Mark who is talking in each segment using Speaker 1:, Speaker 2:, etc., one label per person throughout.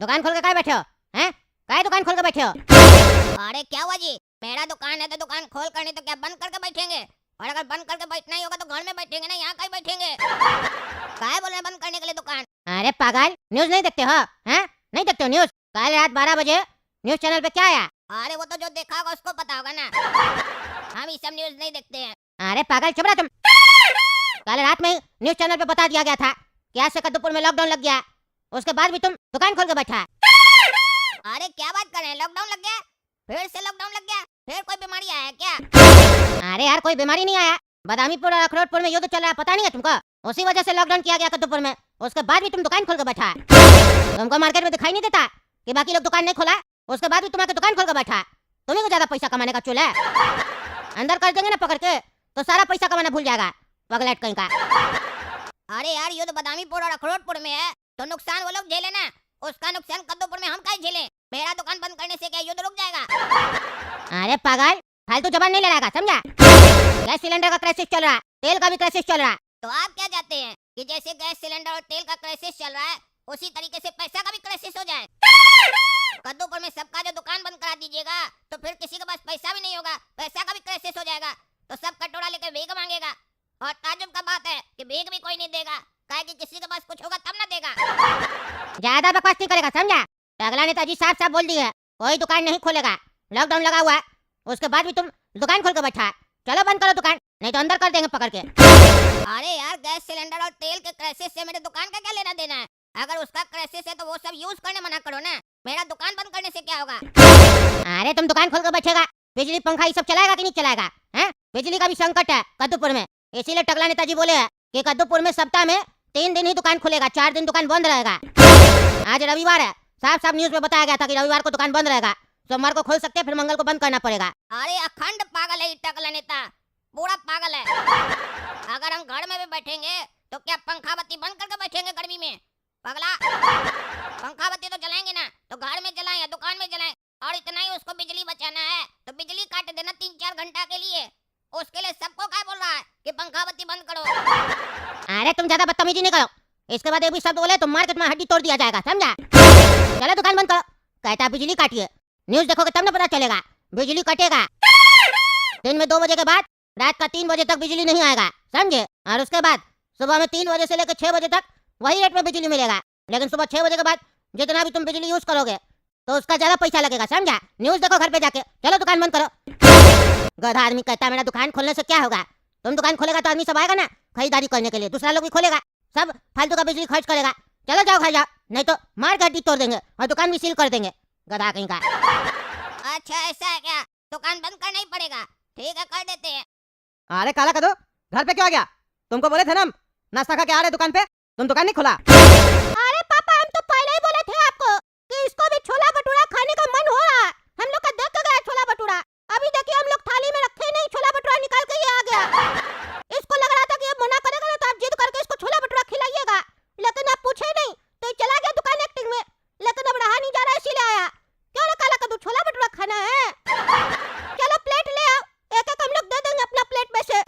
Speaker 1: दुकान खोल के काय बैठे हो? हैं? काय दुकान खोल के बैठे हो?
Speaker 2: अरे क्या हुआ जी? मेरा दुकान है तो दुकान खोल कर, नहीं तो क्या बंद करके बैठेंगे? और अगर बंद करके बैठना ही होगा तो घर में बैठेंगे ना, यहाँ कहीं बैठेंगे? काहे बोल रहे हैं बंद करने के लिए दुकान?
Speaker 1: अरे पागल, न्यूज़ नहीं देखते हो? हैं? नहीं देखते हो न्यूज़? कल रात 12 बजे न्यूज़ चैनल पे क्या आया?
Speaker 2: अरे वो तो जो देखा होगा उसको पता होगा ना। हम ये सब न्यूज़ नहीं देखते हैं।
Speaker 1: अरे पागल, चुप रहा तुम। कल रात में न्यूज़ चैनल पे बता दिया गया था कि आज से कद्दूपुर में लॉकडाउन लग गया। उसके बाद भी तुम दुकान खोल के बैठा है।
Speaker 2: अरे क्या बात कर रहे हैं? लॉकडाउन लग गया? फिर से लॉकडाउन लग गया? फिर कोई बीमारी आया है क्या?
Speaker 1: अरे यार, कोई बीमारी नहीं आया। बदामीपुर और अखरोटपुर में युद्ध चल रहा है, पता नहीं है तुमको? उसी वजह से लॉकडाउन किया गया कद्दूपुर में। उसके बाद भी तुम दुकान खोल के बैठा है। तुमको मार्केट में दिखाई नहीं देता कि बाकी लोग दुकान नहीं खोला, उसके बाद भी तुम आके दुकान खोल के बैठा है। तुम्हें को ज्यादा पैसा कमाने का चूल है। अंदर कर देंगे ना पकड़ के तो सारा पैसा कमाना भूल जाएगा, पगलेट कहीं का।
Speaker 2: अरे यार, युद्ध बदामीपुर और अखरोटपुर में है तो नुकसान वो लोग झेले ना। उसका नुकसान कद्दूपुर में हम काहे झेले? मेरा दुकान बंद करने से क्या युद्ध रुक जाएगा?
Speaker 1: अरे पागल, फालतू जबान नहीं लड़ाएगा, समझा? गैस सिलेंडर का क्राइसिस चल रहा है, तेल का भी क्राइसिस चल रहा है।
Speaker 2: तो आप क्या चाहते हैं कि जैसे गैस सिलेंडर और तेल का क्राइसिस चल रहा है उसी तरीके से पैसा का भी क्राइसिस हो जाए? कद्दूपुर में सबका जो दुकान बंद करा दीजिएगा तो फिर किसी के पास पैसा भी नहीं होगा, पैसा का भी क्राइसिस हो जाएगा। तो सब कटोरा लेकर भीख मांगेगा। और ताज्जुब का बात है कि भीख भी कोई नहीं देगा, काहे कि किसी के पास कुछ होगा तब ना देगा।
Speaker 1: ज्यादा बकवास नहीं करेगा, समझा? अगला नेताजी साफ साफ बोल दी है, कोई दुकान नहीं खोलेगा। लॉकडाउन लगा हुआ है, उसके बाद भी तुम दुकान खोल के बैठा है। चलो बंद करो दुकान, नहीं तो अंदर कर देंगे पकड़ के।
Speaker 2: अरे यार, गैस सिलेंडर और तेल के क्राइसिस से मेरे दुकान का क्या लेना देना है? अगर उसका क्राइसिस है तो वो सब यूज करने मना करो ना। मेरा दुकान बंद करने से क्या होगा?
Speaker 1: अरे तुम दुकान खोल के बैठेगा, बिजली पंखा ये सब चलाएगा कि नहीं चलाएगा? हैं? बिजली का भी संकट है कद्दूपुर में, इसीलिए टकला नेताजी बोले हैं कि कद्दूपुर में सप्ताह में 3 दिन ही दुकान खुलेगा, 4 दिन दुकान बंद रहेगा। आज रविवार है, साफ साफ न्यूज में बताया गया था कि रविवार को दुकान बंद रहेगा, सोमवार को खोल सकते हैं, फिर मंगल को बंद करना पड़ेगा।
Speaker 2: अरे अखंड पागल है ये टकला नेता, पूरा पागल है। अगर हम घर में भी बैठेंगे तो क्या पंखा बत्ती बंद करके बैठेंगे गर्मी में? पगला, पंखा बत्ती तो जलाएंगे ना, तो घर में जलाएं या दुकान में जलाएं। और इतना ही उसको बिजली बचाना है तो बिजली काट देना 3-4 घंटा के लिए। उसके लिए सबको क्या बोल रहा है कि पंखा बत्ती बंद करो?
Speaker 1: अरे तुम ज्यादा बदतमीजी नहीं करो, इसके बाद एक भी शब्द बोले तो मार्केट में हड्डी तोड़ दिया जाएगा, समझा? चलो दुकान बंद करो। कहता बिजली काटिए, न्यूज देखोगे तब ना पता चलेगा। बिजली कटेगा दिन में 2 बजे के बाद, रात का 3 बजे तक बिजली नहीं आएगा, समझे? और उसके बाद सुबह में 3 बजे से लेकर 6 बजे तक वही रेट में बिजली मिलेगा। लेकिन सुबह 6 बजे के बाद जितना भी तुम बिजली यूज करोगे तो उसका ज्यादा पैसा लगेगा, समझा? न्यूज देखो घर पे जाके। चलो दुकान बंद करो। गधा आदमी कहता मेरा दुकान खोलने से क्या होगा? तुम दुकान खोलेगा तो आदमी सब आएगा ना खरीदारी करने के लिए, दूसरा लोग भी खोलेगा, सब फालतू का बिजली खर्च करेगा। चलो जाओ घर जाओ, नहीं तो मार के हड्डी तोड़ देंगे और दुकान भी सील कर देंगे, गधा कहीं का।
Speaker 2: अच्छा ऐसा है क्या? दुकान बंद करना ही पड़ेगा। ठीक है, कर देते हैं।
Speaker 3: अरे काला कदो, घर पे क्यों आ गया? तुमको बोले थे ना हम नाश्ता खा के आ रहे दुकान पे, तुम दुकान नहीं खोला?
Speaker 1: अरे पापा, हम तो पहले ही बोले थे आपको कि इसको भी छोला भटूरा खाने का मन हो रहा है। हम लोग का देख के गया छोला भटूरा, अभी देखिए हम लोग थाली में रखे नहीं, छोला भटूरा निकाल के ये आ गया। इसको लग रहा था कि ये मना करेगा ना तो आप जिद करके इसको छोला भटूरा खिलाइएगा, लेकिन आप पूछे नहीं तो ये चला गया दुकान एक्टिंग में। लेकिन अब रहा नहीं जा रहा इसीलिए आया। क्यों ना काला कद्दू, छोला भटूरा खाना है? चलो प्लेट ले आओ, एक एक हम लोग दे देंगे अपना प्लेट में से।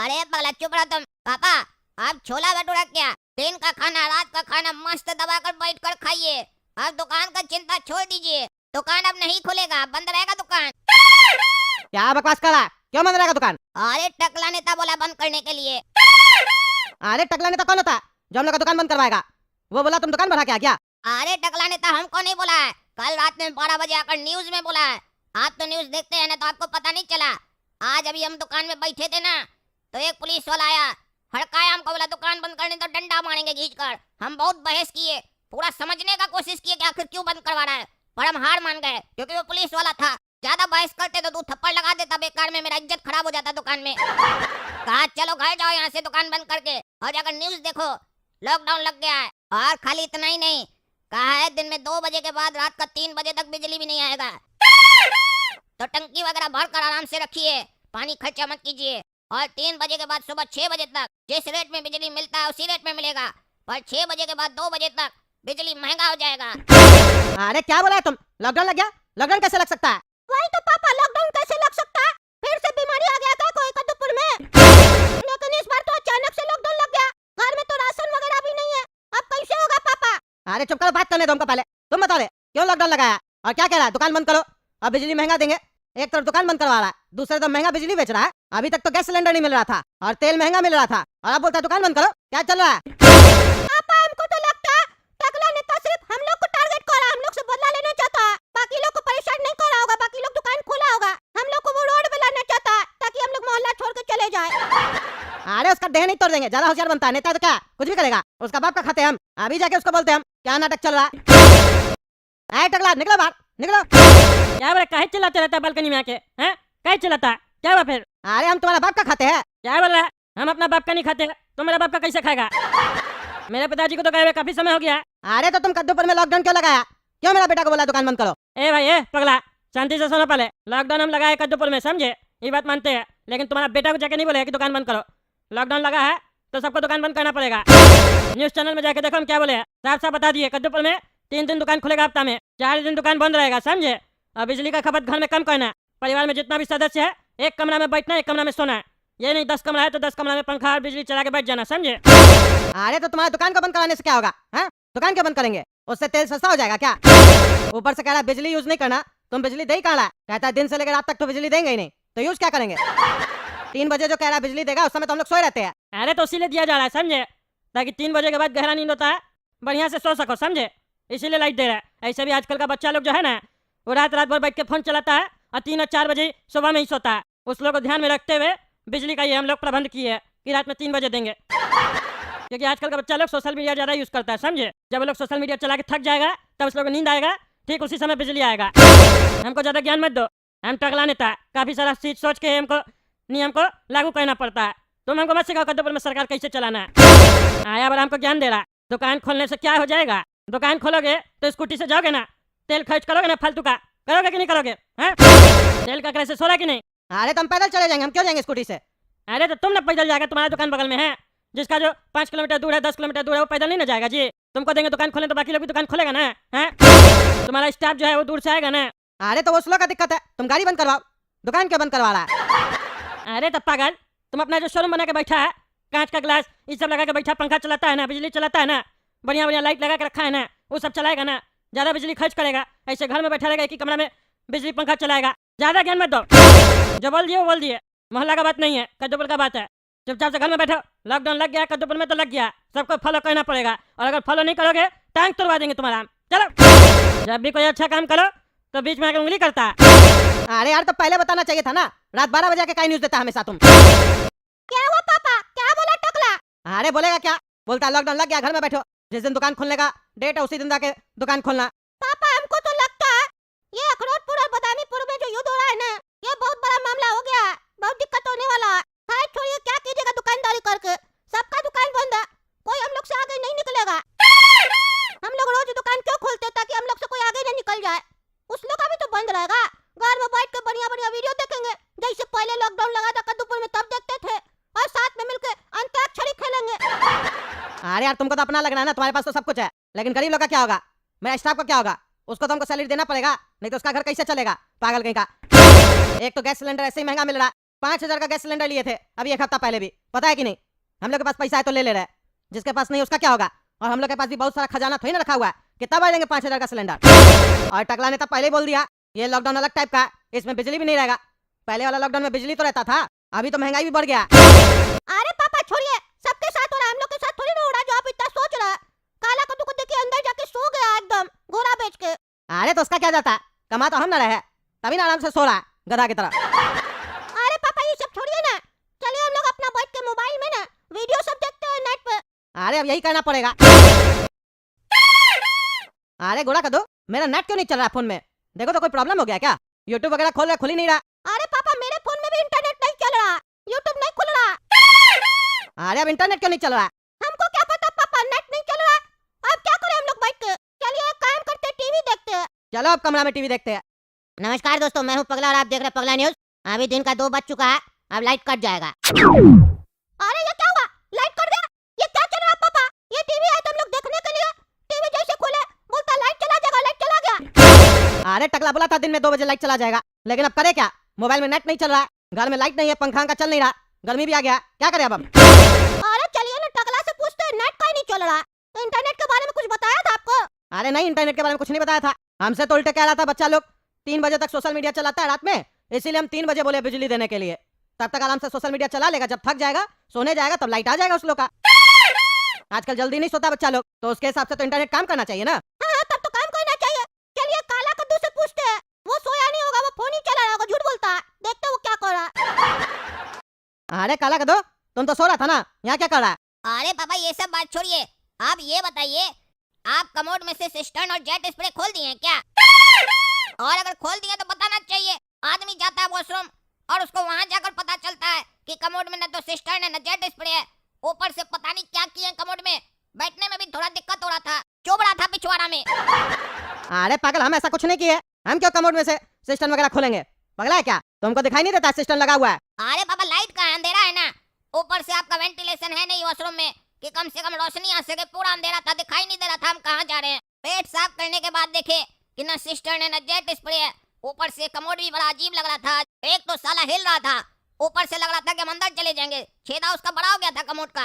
Speaker 2: अरे पगला चुप रहो तुम। पापा, आप छोला भटूरा क्या, दिन का खाना रात का खाना मस्त दबाकर बैठ कर खाइए। आप दुकान का चिंता छोड़ दीजिए। दुकान अब नहीं खुलेगा, बंद रहेगा दुकान।
Speaker 3: क्या बकवास कर रहा है? क्यों बंद रहेगा दुकान?
Speaker 2: अरे टकला नेता बोला बंद करने के लिए।
Speaker 3: अरे टकला नेता कौन होता है जो हम लोग का दुकान बंद करवाएगा? वो बोला तुम दुकान बढ़ा के आ गया।
Speaker 2: अरे टकला नेता हमको नहीं बोला है, कल रात में 12 बजे आकर न्यूज में बोला है। आप तो न्यूज देखते हैं ना, तो आपको पता नहीं चला। आज अभी हम दुकान में बैठे थे ना, तो एक पुलिस वाला आया, हड़काया हमको, बोला दुकान बंद करने तो डंडा मारेंगे खींच कर। हम बहुत बहस किए, पूरा समझने का कोशिश किए कि आखिर क्यों बंद करवा रहा है, पर हम हार मान गए क्योंकि वो पुलिस वाला था। ज्यादा बहस करते तो 2 थप्पड़ लगा देता बेकार में, मेरा इज्जत खराब हो जाता दुकान में। कहा चलो घर जाओ यहाँ से दुकान बंद करके, और जाकर न्यूज देखो लॉकडाउन लग गया है। और खाली इतना ही नहीं, कहा है दिन में 2 बजे के बाद रात का 3 बजे तक बिजली भी नहीं आएगा। तो टंकी वगैरह भर कर आराम से रखिए, पानी खर्चा मत कीजिए। और 3 बजे के बाद सुबह 6 बजे तक जिस रेट में बिजली मिलता है उसी रेट में मिलेगा, पर 6 बजे के बाद 2 बजे तक बिजली महंगा हो जाएगा।
Speaker 3: अरे क्या बोला है तुम? लॉकडाउन लग गया? लॉकडाउन कैसे लग सकता है?
Speaker 1: वही तो पापा, लॉकडाउन कैसे लग सकता है? फिर से बीमारी आ गया था कोई कद्दूपुर में। लेकिन इस बार तो अचानक से लॉकडाउन लग गया, घर में तो राशन वगैरह भी नहीं है, अब कैसे होगा पापा?
Speaker 3: अरे चुप करो, बात करने दो हमको पहले। तुम बताओ रे, क्यों लॉकडाउन लगाया और क्या कह रहा है? दुकान बंद करो और बिजली महंगा देंगे। एक तरफ दुकान बंद करवा रहा है, दूसरे तरफ महंगा बिजली बेच रहा है। अभी तक तो गैस सिलेंडर नहीं मिल रहा था और तेल महंगा मिल रहा था, और अब बोलता है दुकान बंद करो। क्या चल रहा है?
Speaker 1: पापा हमको तो लगता है टकला नेता सिर्फ हम लोग को टारगेट कर रहा है, हम लोग से बदला लेना चाहता है। बाकी लोग को परेशान नहीं कर रहा होगा, बाकी लोग दुकान खोला होगा। हम लोग को वो रोड पे लाना चाहता है ताकि हम लोग मोहल्ला छोड़ के चले जाए।
Speaker 3: अरे उसका देह नहीं तोड़ देंगे, ज्यादा होशियार बनता है। नेता तो क्या कुछ भी करेगा, उसका बाप का खाते हम। अभी जाके उसको बोलते हम क्या नाटक चल रहा है। टकला निकलो बाहर, निकलो।
Speaker 4: क्या बोले? काहे चिल्लाते रहता है बालकनी में आके? हैं? काहे चिल्लाता है? क्या हुआ फिर?
Speaker 3: अरे हम तुम्हारा बाप का खाते हैं।
Speaker 4: क्या बोल रहा है? हम अपना बाप का नहीं खाते, तो मेरा बाप का कैसे खाएगा? मेरे पिताजी को तो गए हुए काफी समय हो गया है।
Speaker 3: अरे तो तुम कद्दूपुर में लॉकडाउन क्यों लगाया? क्यों मेरा बेटा को बोला दुकान बंद करो?
Speaker 4: ए भाई ए पगला, शांति से सुनो पहले। लॉकडाउन हम लगाए कद्दूपुर में, समझे? ये बात मानते हैं, लेकिन तुम्हारा बेटा को जाके नहीं बोले कि दुकान बंद करो। लॉकडाउन लगा है तो सबको दुकान बंद करना पड़ेगा। न्यूज चैनल में जाके देखो हम क्या बोले हैं। साफ साफ बता दिए कद्दूपुर में 3 दिन दुकान खुलेगा हफ्ता में, 4 दिन दुकान बंद रहेगा, समझे? और बिजली का खपत घर में कम करना। परिवार में जितना भी सदस्य है एक कमरा में बैठना, एक कमरा में सोना है। ये नहीं 10 कमरा है तो 10 कमरा में पंखा और बिजली चला के बैठ जाना, समझे?
Speaker 3: अरे तो तुम्हारी दुकान को बंद कराने से क्या होगा? हैं? दुकान क्यों बंद करेंगे? उससे तेल सस्ता हो जाएगा क्या? ऊपर से कह रहा है बिजली यूज नहीं करना। तुम बिजली दे ही कहाँ रहा है? कहता है दिन से लेकर रात तक तो बिजली देंगे ही नहीं, तो यूज क्या करेंगे? 3 बजे जो कह रहा है बिजली देगा, उस समय तो हम लोग सोए रहते हैं।
Speaker 4: अरे तो इसीलिए दिया जा रहा है, समझे? ताकि 3 बजे के बाद गहरा नींद होता है, बढ़िया से सो सको, समझे? इसीलिए लाइट दे रहा है। ऐसे भी आजकल का बच्चा लोग जो है ना, वो रात रात भर बैठ के फोन चलाता है और 3 और 4 बजे सुबह में ही सोता है। उस लोग को ध्यान में रखते हुए बिजली का ये हम लोग प्रबंध किए है कि रात में 3 बजे देंगे। क्योंकि आजकल का बच्चा लोग सोशल मीडिया ज्यादा यूज करता है, समझे? जब वो लोग सोशल मीडिया चला के थक जाएगा तब उस लोग को नींद आएगा, ठीक उसी समय बिजली आएगा। हमको ज्यादा ज्ञान मत दो, हम टकला नेता है, काफी सारा चीज सोच के हमको नियम को लागू करना पड़ता है। तुम हमको मत सिखाओ कद्दूपुर में सरकार कैसे चलाना है। आया बार हमको ज्ञान दे रहा है। दुकान खोलने से क्या हो जाएगा? दुकान खोलोगे तो स्कूटी से जाओगे ना, तेल खर्च करोगे ना फालतू का, करोगे कि नहीं करोगे? हैं? तेल का कैसे सोला कि नहीं?
Speaker 3: अरे तो हम पैदल चले जाएंगे, हम क्यों जाएंगे स्कूटी से?
Speaker 4: अरे तो तुम ना पैदल जाएगा, तुम्हारा दुकान बगल में है। जिसका जो 5 किलोमीटर दूर है, 10 किलोमीटर दूर है, वो पैदल नहीं ना जाएगा जी। तुमको देंगे दुकान खोलने तो बाकी लोग भी दुकान खोलेगा ना, हैं? तुम्हारा स्टाफ जो है वो दूर से आएगा ना।
Speaker 3: अरे तो वो स्लो का दिक्कत है, तुम गाड़ी बंद करवाओ। दुकान क्यों बंद करवा रहा है?
Speaker 4: अरे तब पागल, तुम अपना जो शोरूम बना के बैठा है, कांच का ग्लास ये सब लगा के बैठा, पंखा चलाता है ना, बिजली चलाता है ना, बढ़िया बढ़िया लाइट लगा के रखा है ना, वो सब चलाएगा ना, ज्यादा बिजली खर्च करेगा। ऐसे घर में बैठा रहेगा, एक ही कमरा में बिजली पंखा चलाएगा। ज्यादा ज्ञान मत दो, जो बोल दिए वो बोल दिए। मोहल्ला का बात नहीं है, कद्दूपुर का बात है। चुपचाप से घर में बैठो। लॉकडाउन लग गया कद्दूपुर में तो लग गया, सबको फॉलो करना पड़ेगा, और अगर फॉलो नहीं करोगे टांग तोड़वा देंगे तुम्हारा। चलो, जब भी कोई अच्छा काम करो तो बीच में आकर उंगली करता है।
Speaker 3: अरे यार तो पहले बताना चाहिए था ना, रात 12 बजे के काय न्यूज देता है हमेशा तुम।
Speaker 1: क्या हुआ पापा? क्या बोला टकला?
Speaker 3: अरे बोलेगा क्या, बोलता है लॉकडाउन लग गया, घर में बैठो, जिस दिन दुकान खोलने का डेट है उसी दिन जाके दुकान खोलना।
Speaker 1: पापा हमको तो लगता है ये अखरोटपुर और बदामीपुर में जो युद्ध हो रहा है ना, ये बहुत बड़ा मामला हो गया है, बहुत दिक्कत होने वाला है। हाय छोड़िए, क्या कीजिएगा दुकानदारी करके, सबका दुकान बंद है, कोई हम लोग से आगे नहीं निकलेगा। हम लोग रोज दुकान क्यों खोलते हैं? ताकि हम लोग से कोई आगे नहीं निकल जाए। उस लोग का भी तो बंद रहेगा, घर में बैठ के बढ़िया बढ़िया वीडियो देखेंगे, जैसे पहले लॉकडाउन लगा था कद्दूपुर में तब देखते थे, और साथ में मिलकर अंताक्षरी खेलेंगे।
Speaker 3: अरे यार तुमको तो अपना लग रहा है ना, तुम्हारे पास तो सब कुछ है, लेकिन गरीब लोग का क्या होगा? मेरा स्टाफ का क्या होगा? उसको तो हमको सैलरी देना पड़ेगा, नहीं तो उसका घर कैसे चलेगा? पागल कहीं का। एक तो गैस सिलेंडर ऐसे ही महंगा मिल रहा है, 5000 का गैस सिलेंडर लिए थे अभी 1 हफ्ता पहले भी, पता है कि नहीं? हम लोग के पास पैसा है तो ले ले रहे हैं, जिसके पास नहीं उसका क्या होगा? और हम लोग के पास भी बहुत सारा खजाना थोड़ी ना रखा हुआ है, कितना बढ़ देंगे 5000 का सिलेंडर? और टकला ने तो पहले ही बोल दिया ये लॉकडाउन अलग टाइप का है, इसमें बिजली भी नहीं रहेगा। पहले वाला लॉकडाउन में बिजली तो रहता था, अभी तो महंगाई भी बढ़ गया।
Speaker 1: अरे पापा छोड़िए, सबके साथ हो रहा है, हम लोग के साथ थोड़ी ना हो रहा जो आप इतना सोच रहा है। काला कद्दू को देखिए अंदर जाके सो गया एकदम घोड़ा बेच के।
Speaker 3: अरे तो उसका क्या जाता है, कमा तो हम ना रहे, तभी ना आराम से सो रहा है गधा की तरह।
Speaker 1: अरे पापा ये सब छोड़िए ना, चलिए हम लोग अपना बैठ के मोबाइल में ना वीडियो सब देखते हैं नेट पे।
Speaker 3: अरे अब यही करना पड़ेगा। अरे गोड़ा कदो, मेरा नेट क्यों नहीं चल रहा फोन में? देखो तो कोई प्रॉब्लम हो गया क्या? यूट्यूब वगैरह खोल रहा, खुल ही नहीं रहा।
Speaker 1: अरे पापा मेरे फोन में भी इंटरनेट नहीं चल रहा, यूट्यूब नहीं खुल रहा।
Speaker 3: अरे अब इंटरनेट क्यों नहीं चल रहा?
Speaker 1: हमको क्या पता पापा, नेट नहीं चल रहा। अब क्या करें हम लोग बैठ के? चलिए एक काम करते हैं, टीवी देखते हैं।
Speaker 3: चलो अब कमरा में टीवी देखते हैं।
Speaker 1: नमस्कार दोस्तों, मैं हूं पगला और आप देख रहे हैं पगला न्यूज। अभी दिन का 2 बज चुका है, अब लाइट कट जाएगा। अरे ये क्या हुआ? लाइट कट गया? ये क्या चल रहा है पापा? ये टीवी है तो हम लोग देखने के लिए, टीवी जैसे खोले बोलता लाइट चला जाएगा, लाइट चला गया।
Speaker 3: अरे टकला बोला था दिन में 2 बजे लाइट चला जाएगा, लेकिन अब करे क्या? मोबाइल में नेट नहीं चल रहा है, घर में लाइट नहीं है, पंखा का चल नहीं रहा, गर्मी भी आ गया, क्या करे अब?
Speaker 1: अरे चलिए ना टकला से पूछते हैं, नेट का ही नहीं चल रहा। इंटरनेट के बारे में कुछ बताया था आपको?
Speaker 3: अरे नहीं, इंटरनेट के बारे में कुछ नहीं बताया था। हमसे तो उल्टे कह रहा था बच्चा लोग 3 बजे तक सोशल मीडिया चलाता है रात में, इसीलिए हम 3 बजे बोले बिजली देने के लिए। तब तक आराम से सोशल मीडिया चला लेगा, जब थक जाएगा सोने जाएगा तब लाइट आ जाएगा उस लोग का। आजकल जल्दी नहीं सोता बच्चा लोग, तो उसके हिसाब से तो इंटरनेट काम करना चाहिए ना।
Speaker 1: हाँ, तब तो काम करना चाहिए। चलिए काला कद्दू से पूछते हैं, वो सोया नहीं होगा, वो फोन ही चला रहा होगा, झूठ बोलता है। देखते हैं वो क्या कर रहा है।
Speaker 3: अरे काला कदो, तुम तो सो रहा था ना, यहाँ क्या कर रहा है?
Speaker 2: अरे पापा ये सब बात छोड़िए, आप ये बताइए, आप कमोड में से सिस्टर्न और जेट स्प्रे खोल दिए हैं क्या? और अगर खोल दिए तो बताना चाहिए। आदमी जाता है वॉशरूम और उसको वहां जाकर पता चलता है कि कमोड में न तो सिस्टर्न है न जेट स्प्रे है, ऊपर से पता नहीं क्या किए कमोड में। बैठने में भी थोड़ा दिक्कत हो रहा था, चुभ रहा था पिछवाड़ा में।
Speaker 3: अरे पागल, हम ऐसा कुछ नहीं किए। हम क्यों कमोड में से सिस्टम वगैरह खोलेंगे? पगला है क्या? तुमको दिखाई नहीं देता सिस्टम लगा हुआ है?
Speaker 2: अरे पापा लाइट का अंधेरा है ना, ऊपर से आपका वेंटिलेशन है नहीं वॉशरूम में कि कम से कम रोशनी आ सके। पूरा अंधेरा था, दिखाई नहीं दे रहा था हम कहाँ जा रहे हैं। पेट साफ करने के बाद देखे कि न सिस्टर्न है न जेट स्प्रे है। ऊपर से कमोड भी बड़ा अजीब लग रहा था, एक तो साला हिल रहा था, ऊपर से लग रहा था कि हम अंदर चले जाएंगे। छेदा उसका बड़ा हो गया था कमोड का।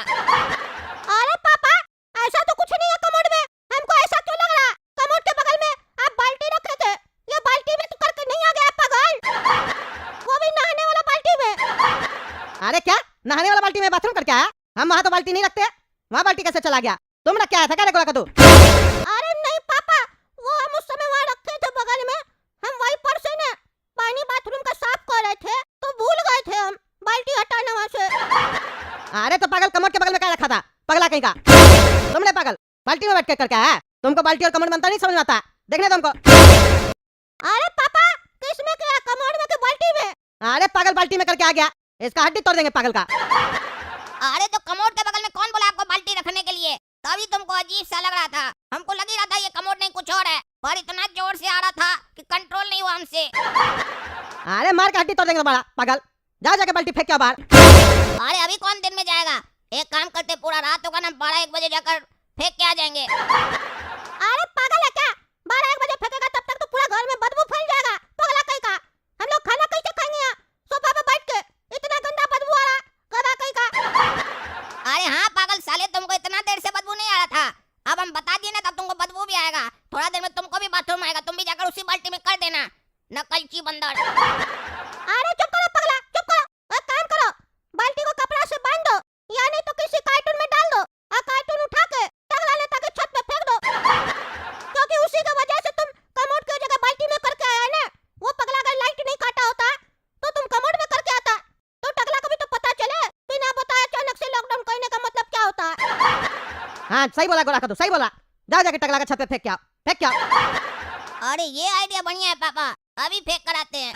Speaker 1: अरे पापा, ऐसा तो कुछ नहीं है कमोड में। हमको ऐसा क्यों लग रहा है? कमोड के बगल में आप बाल्टी रखे थे, ये बाल्टी में तो करके नहीं आ गया पागल, वो भी नहाने वाला बाल्टी में।
Speaker 3: अरे क्या नहाने वाला बाल्टी में बाथरूम करके आया? हम वहाँ तो बाल्टी नहीं रखते, वहाँ बाल्टी कैसे चला गया? तुम रख के आया था क्या रे गोला कद्दू?
Speaker 1: अरे नहीं पापा, वो हम उस समय वहाँ रखे थे बगल में। हम वहीं पर से ना पानी बाथरूम का साफ कर रहे थे तो भूल गए थे हम बाल्टी हटाना वहाँ से।
Speaker 3: अरे तो पागल, कमोड के बगल में क्या रखा था? पगला कहीं का तुमने पागल बाल्टी में बैठ के करके आया है? तुमको बाल्टी और कमोड में अंतर नहीं समझ में आता? देखने तुमको।
Speaker 1: अरे पापा, किस में क्या, कमोड में कि बाल्टी में?
Speaker 3: अरे पागल बाल्टी में करके आ गया, इसका हड्डी तोड़ देंगे पागल का।
Speaker 2: अरे तो कमोड के बगल में कौन बोला आपको बाल्टी रखने के लिए? तभी तुमको अजीब सा लग रहा था। हमको लग ही रहा था ये कमोड नहीं कुछ और है, पर इतना जोर से आ रहा था कि कंट्रोल नहीं हुआ हमसे।
Speaker 3: अरे मार के हड्डी तोड़ देंगे तुम्हारा पागल। जा जाके बाल्टी फेंक के बाहर।
Speaker 2: अरे अभी कौन दिन में जाएगा, एक काम करते पूरा रात होगा ना, 12-1 बजे जाकर फेंक के आ जाएंगे।
Speaker 1: अरे पागल है क्या? 12-1 बजे फेंकेगा तब तक तो पूरा घर में बदबू फैल जाएगा। पगला कहीं का, हम लोग खाना कैसे खाएंगे यहाँ सोफा पे बैठ के? इतना गंदा बदबू आ रहा, गधा कहीं का।
Speaker 2: अरे हाँ पागल साले, तुमको इतना देर से बदबू नहीं आ रहा था, अब हम बता दिए ना तब तुमको बदबू भी आएगा। थोड़ा देर में तुमको भी बाथरूम आएगा, तुम भी जाकर उसी बाल्टी में कर देना, नकलची बंदर।
Speaker 1: अरे चुप करो पगला, चुप करो। एक काम करो, बाल्टी को कपड़ा से बांध दो या नहीं तो किसी कार्टून में डाल दो और कार्टून उठा के टंगला ले ताकि छत पे फेंक दो, क्योंकि उसी की वजह से तुम कमोड की जगह बाल्टी में करके आया ना। वो पगला अगर लाइट नहीं काटा होता तो तुम कमोड में करके आता, तो टकला को भी तो पता चले बिना बताए अचानक से लॉकडाउन करने का मतलब क्या होता है।
Speaker 3: हाँ सही बोला गोला कद्दू, सही बोला। जाओ जाके टकला का छत पे फेंक के आओ, फेंक के आओ।
Speaker 2: अरे ये आइडिया बढ़िया है पापा, अभी फेंक कर आते हैं।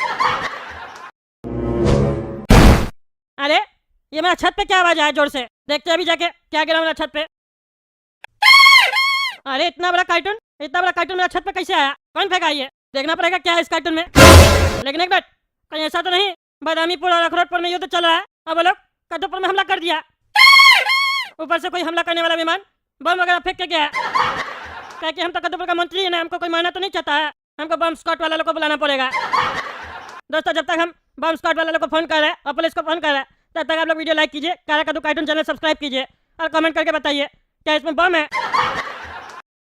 Speaker 4: अरे ये मेरा छत पे क्या आवाज आया जोर से? देखते अभी जाके क्या गिरा मेरा छत पे। अरे इतना बड़ा कार्टून मेरा छत पे कैसे आया? कौन फेंका ये? देखना पड़ेगा क्या है इस कार्टून में। लेकिन एक बात, कहीं ऐसा तो नहीं बदामीपुर और अखरोटपुर में युद्ध चल रहा है अब वो लोग कद्दूपुर में हमला कर दिया, ऊपर से कोई हमला करने वाला विमान बम वगैरह फेंक के गया है। क्या कि हम तो कद्दूपुर का मंत्री है ना, हमको कोई मारना तो नहीं चाहता है, हमको बम स्क्वाड वाले लोग को बुलाना पड़ेगा। दोस्तों जब तक हम बम स्क्वाड वाले लोग को फोन कर रहे हैं और पुलिस को फोन कर रहे हैं, तब तक आप लोग वीडियो लाइक कीजिए, काला कद्दू कार्टून चैनल सब्सक्राइब कीजिए और कमेंट करके बताइए क्या इसमें बम है।